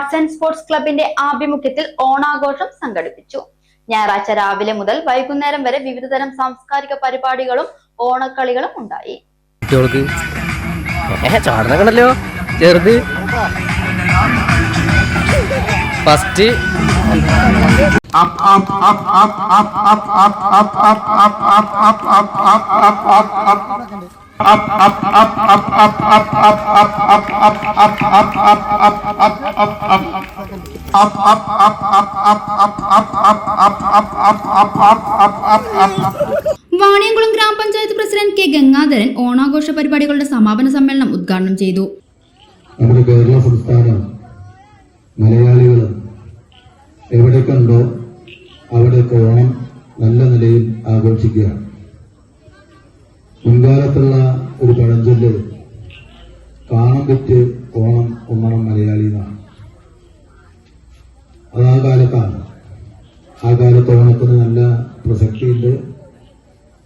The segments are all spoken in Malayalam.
ആർട്സ് ആൻഡ് സ്പോർട്സ് ക്ലബിന്റെ ആഭിമുഖ്യത്തിൽ ഓണാഘോഷം സംഘടിപ്പിച്ചു. ഞായറാഴ്ച രാവിലെ മുതൽ വൈകുന്നേരം വരെ വിവിധതരം സാംസ്കാരിക പരിപാടികളും ഓണക്കളികളും ഉണ്ടായി. വാണിയംകുളം ഗ്രാമപഞ്ചായത്ത് പ്രസിഡന്റ് കെ ഗംഗാധരൻ ഓണാഘോഷ പരിപാടികളുടെ സമാപന സമ്മേളനം ഉദ്ഘാടനം ചെയ്തു. നമ്മുടെ കേരള സംസ്ഥാനം മലയാളികൾ എവിടേക്കുണ്ടോ അവിടെയൊക്കെ ഓണം നല്ല നിലയിൽ ആഘോഷിക്കുകയാണ്. മുൻകാലത്തുള്ള ഒരു പഴഞ്ചൊല്ല് കാണം വിറ്റ് ഓണം ഉമ്മണം മലയാളി എന്നാണ്. അത് ആ കാലത്താണ്. ആ കാലത്ത് ഓണത്തിന് നല്ല പ്രസക്തിയുണ്ട്.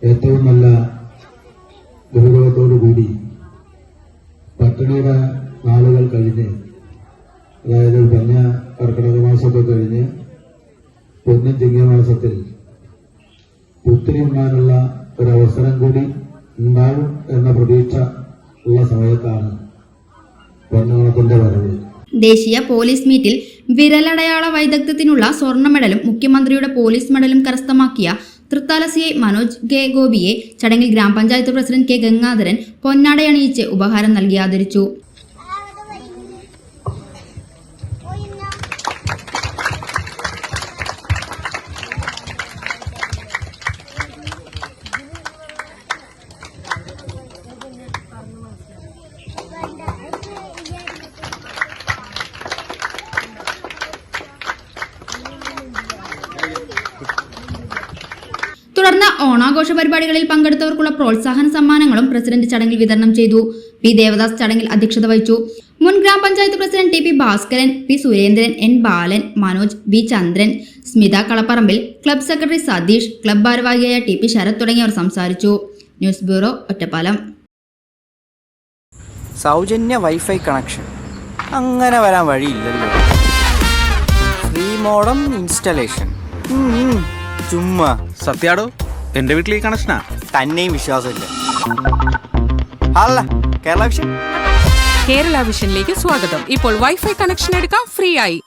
ഏറ്റവും നല്ല ഗൗരവത്തോടുകൂടി പട്ടിണിയുടെ നാളുകൾ കഴിഞ്ഞ്, അതായത് പഞ്ഞ കർക്കിടക മാസമൊക്കെ കഴിഞ്ഞ് പൊന്നും ചിങ്ങമാസത്തിൽ പുത്തിരി ഉണ്ണാനുള്ള ഒരവസരം കൂടി ഉണ്ടാവും എന്ന പ്രതീക്ഷ ഉള്ള സമയത്താണ് പൊന്നോണത്തിന്റെ വരവ്. ദേശീയ പോലീസ് മീറ്റിൽ വിരലടയാള വൈദഗ്ധ്യത്തിനുള്ള സ്വർണ്ണ മെഡലും മുഖ്യമന്ത്രിയുടെ പോലീസ് മെഡലും കരസ്ഥമാക്കിയ തൃത്താല CI മനോജ് കെ ഗോപിയെ ചടങ്ങിൽ ഗ്രാമപഞ്ചായത്ത് പ്രസിഡന്റ് കെ ഗംഗാധരൻ പൊന്നാടയണിയിച്ച് ഉപഹാരം നൽകി ആദരിച്ചു. തുടർന്ന് ഓണാഘോഷ പരിപാടികളിൽ പങ്കെടുത്തവർക്കുള്ള പ്രോത്സാഹന സമ്മാനങ്ങളും പ്രസിഡന്റ് ചടങ്ങിൽ വിതരണം ചെയ്തു. പി ദേവദാസ് ചടങ്ങിൽ അധ്യക്ഷത വഹിച്ചു. മുൻ ഗ്രാമപഞ്ചായത്ത് president TP Bhaskaran, P Surendran, N Balan, Manoj, B Chandran, Smitha Kalapparambil, club secretary Satheesh, club ഭാരവാഹിയായ TP ശരത് തുടങ്ങിയവർ സംസാരിച്ചു. News bureau, Ottapalam. സൗജന്യ വൈഫൈ കണക്ഷൻ അങ്ങനെ വരാൻ വഴിയില്ലല്ലോ. ഫ്രീ മോഡം ഇൻസ്റ്റലേഷൻ ചുമ്മാ. സത്യാടോ, എന്റെ വീട്ടിൽ ഈ കണക്ഷനാ. തന്നെയും വിശ്വാസമില്ല. അല്ല, കേരള വിഷൻ. കേരള വിഷനിലേക്ക് സ്വാഗതം. ഇപ്പോൾ വൈഫൈ കണക്ഷൻ എടുക്കാം ഫ്രീ ആയി.